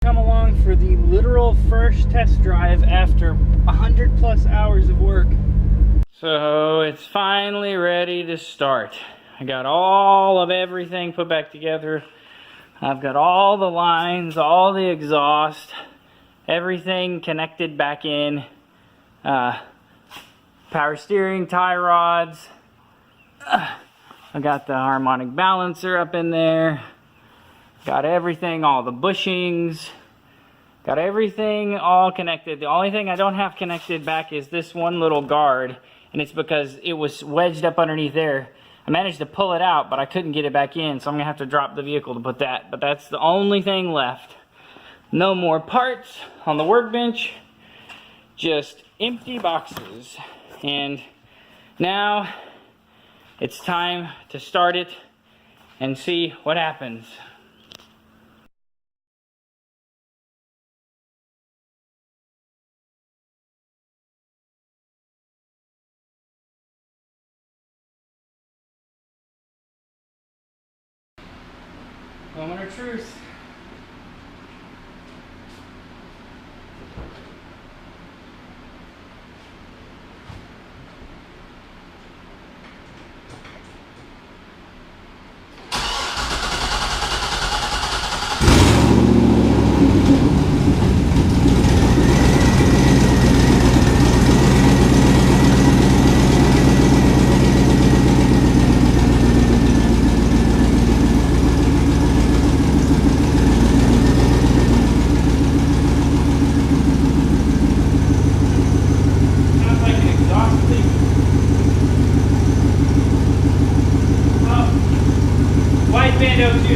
Come along for the literal first test drive after 100+ hours of work. So it's finally ready to start. I got all of everything put back together. I've got all the lines, all the exhaust, everything connected back in. Power steering, tie rods. I got the harmonic balancer up in there. Got everything, all the bushings. Got everything all connected. The only thing I don't have connected back is this one little guard, and it's because it was wedged up underneath there. I managed to pull it out, but I couldn't get it back in, so I'm gonna have to drop the vehicle to put that. But that's the only thing left. No more parts on the workbench, just empty boxes. And now it's time to start it and see what happens. Moment of truth. Wideband 02.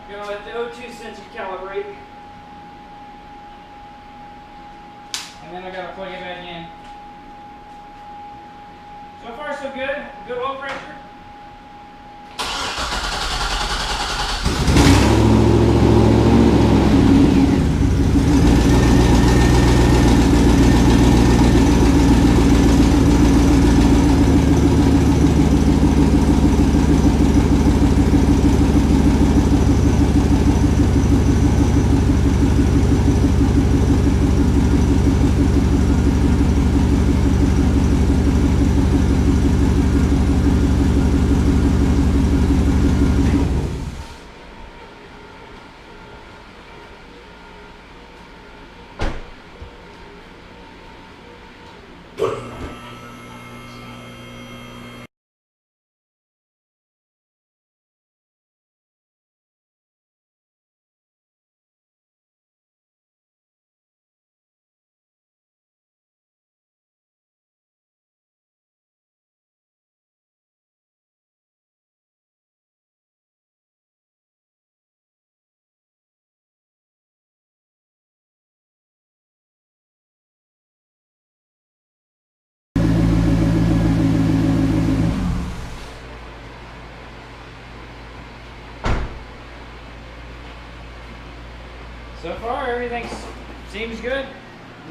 I'm going to let the O2 sensor calibrate. And then I got to plug it back in. So far so good. Good oil pressure. So far, everything seems good.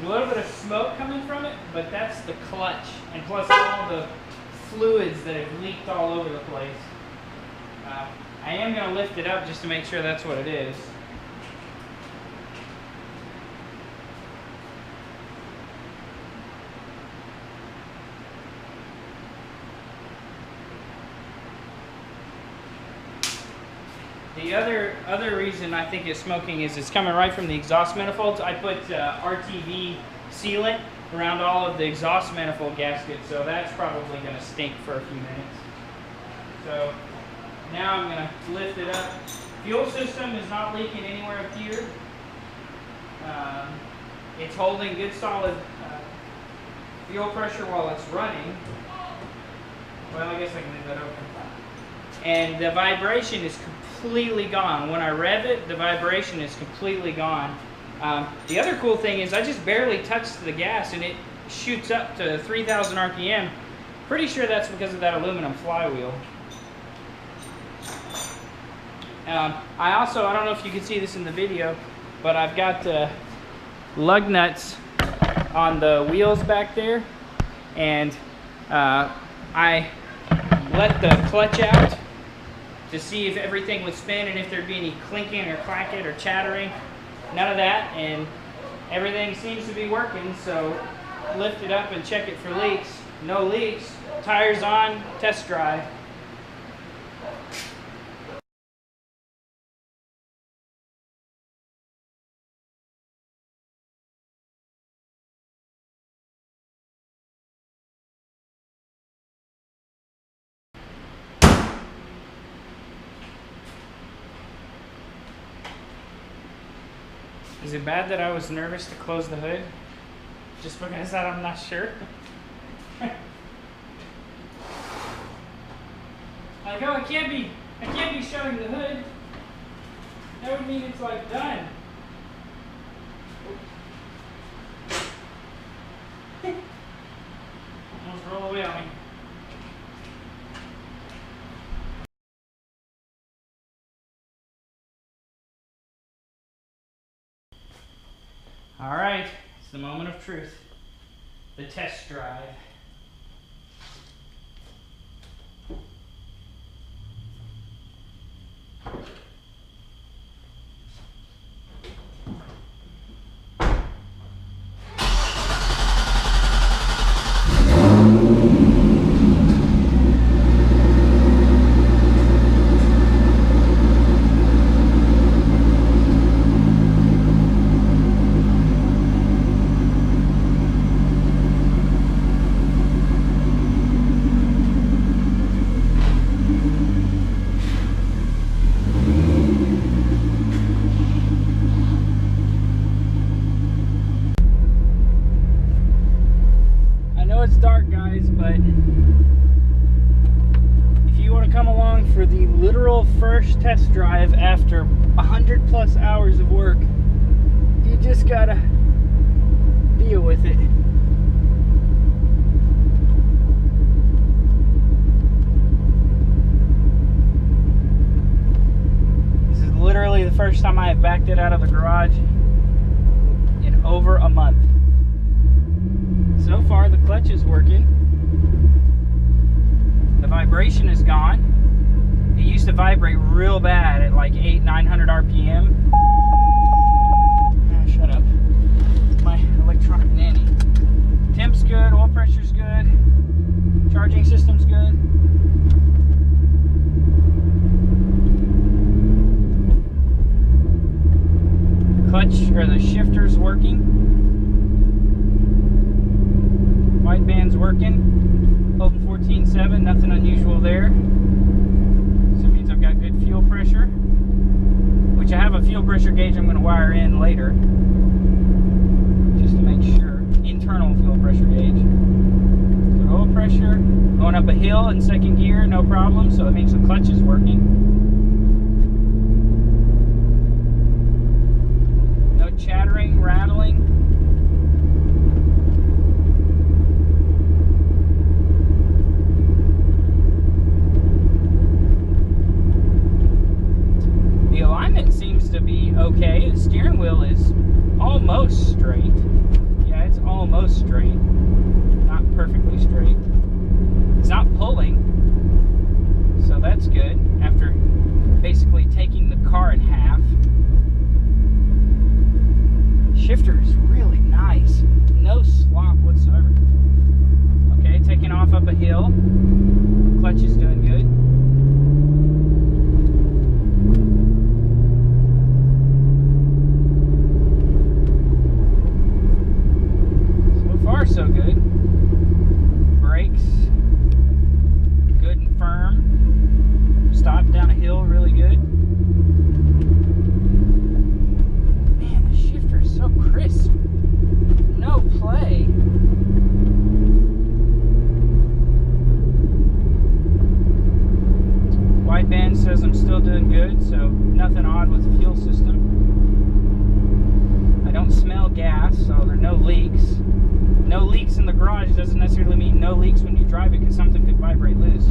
A little bit of smoke coming from it, but that's the clutch, and plus all the fluids that have leaked all over the place. I am going to lift it up just to make sure that's what it is. The other reason I think it's smoking is it's coming right from the exhaust manifolds. I put RTV sealant around all of the exhaust manifold gaskets, so that's probably going to stink for a few minutes. So now I'm going to lift it up. Fuel system is not leaking anywhere up here. It's holding good solid fuel pressure while it's running. Well, I guess I can leave that open. And the vibration is completely gone. When I rev it, the vibration is completely gone. The other cool thing is I just barely touched the gas and it shoots up to 3,000 RPM. Pretty sure that's because of that aluminum flywheel. I don't know if you can see this in the video, but I've got lug nuts on the wheels back there, and I let the clutch out to see if everything would spin and if there'd be any clinking or clacking or chattering. None of that, and everything seems to be working, so lift it up and check it for leaks. No leaks. Tires on, test drive. Is it bad that I was nervous to close the hood? Just because that I'm not sure? Like, oh, I can't be showing the hood. That would mean it's like done. Almost roll away on me. All right, it's the moment of truth. The test drive. It's dark, guys, but if you want to come along for the literal first test drive after 100+ hours of work, you just gotta deal with it. This is literally the first time I have backed it out of the garage in over a month. So far, the clutch is working. The vibration is gone. It used to vibrate real bad at like 800-900 RPM. Ah, shut up. My electronic nanny. Temp's good, oil pressure's good, charging system's good. The clutch, or the shifter's working. White band's working, holding 14.7, nothing unusual there. So it means I've got good fuel pressure, which I have a fuel pressure gauge I'm going to wire in later, just to make sure. Internal fuel pressure gauge. Good oil pressure, going up a hill in second gear, no problem, so that means the clutch is working. No chattering, rattling. Okay, the steering wheel is almost straight. Yeah, it's almost straight. Not perfectly straight. It's not pulling, so that's good. After basically taking the car in half. Shifter is really nice. No slop whatsoever. Okay, taking off up a hill. Clutch is doing good. So good. Brakes good and firm. Stop down a hill really good. Man, the shifter is so crisp. No play. Wideband says I'm still doing good, so nothing odd with the fuel system. I don't smell gas, so there are no leaks. No leaks in the garage doesn't necessarily mean no leaks when you drive it, because something could vibrate loose.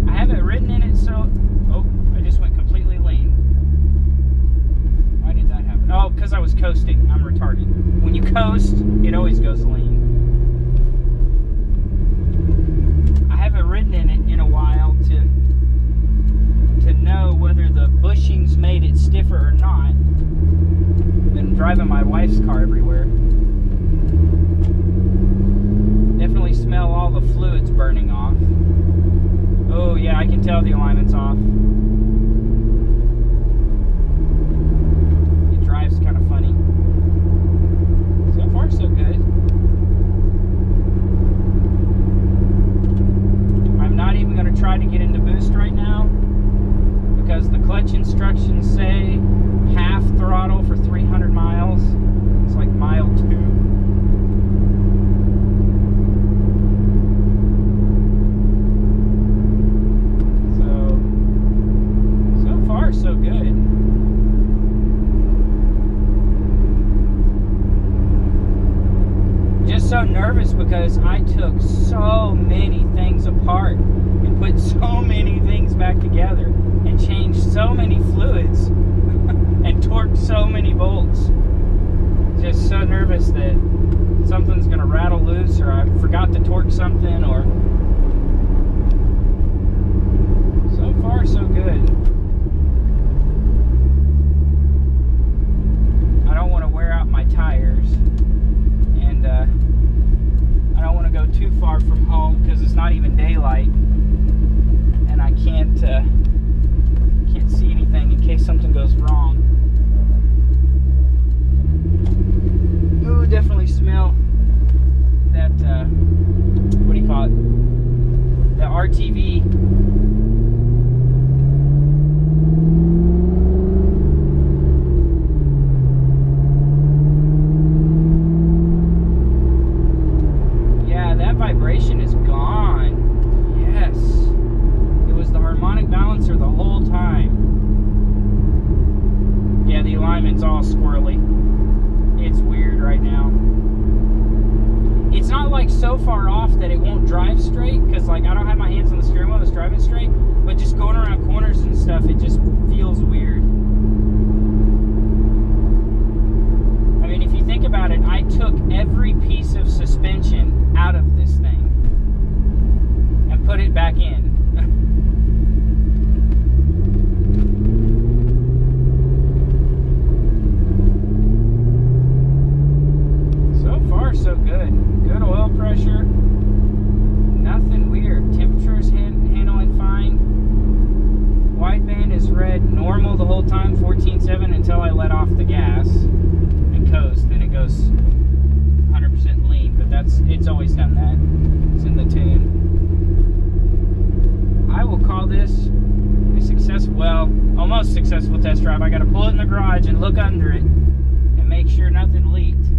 I haven't ridden in it, so... Oh, I just went completely lean. coasting. I'm retarded. When you coast, it always goes lean. I haven't ridden in it in a while to know whether the bushings made it stiffer or not. Been driving my wife's car everywhere. Definitely smell all the fluids burning off. Oh yeah, I can tell the alignment's off. It drives kind of funny. So far so good. I'm not even going to try to get into boost right now, because the clutch instructions say half throttle for 300 miles. It's like mile 2. So far so good. Just so nervous because I took so many things apart and put so many things back together and changed so many fluids and torqued so many bolts. Just so nervous that something's gonna rattle loose, or I forgot to torque something, or... So far so good. I don't want to wear out my tires, and I don't want to go too far from home because it's not even daylight, and I can't see anything in case something goes wrong. Ooh, definitely smell that, what do you call it? The RTV. Yeah, that vibration is gone. Yes. It was the harmonic balancer the whole time. Yeah, the alignment's all squirrely. It's weird right now. It's not like so far off that it won't drive straight, because like I don't have my hands on the steering wheel, it's driving straight, but just going around corners and stuff, it just feels weird. I mean, if you think about it, I took every piece of suspension out of this thing and put it back in. So good. Good oil pressure. Nothing weird. Temperature's handling fine. Wideband is read normal the whole time, 14.7, until I let off the gas and coast. Then it goes 100% lean, but it's always done that. It's in the tune. I will call this a successful, well, almost successful test drive. I got to pull it in the garage and look under it and make sure nothing leaked.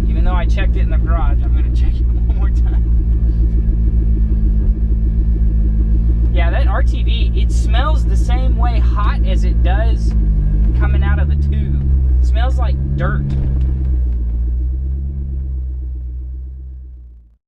Even though I checked it in the garage, I'm going to check it one more time. Yeah, that RTV, it smells the same way hot as it does coming out of the tube. It smells like dirt.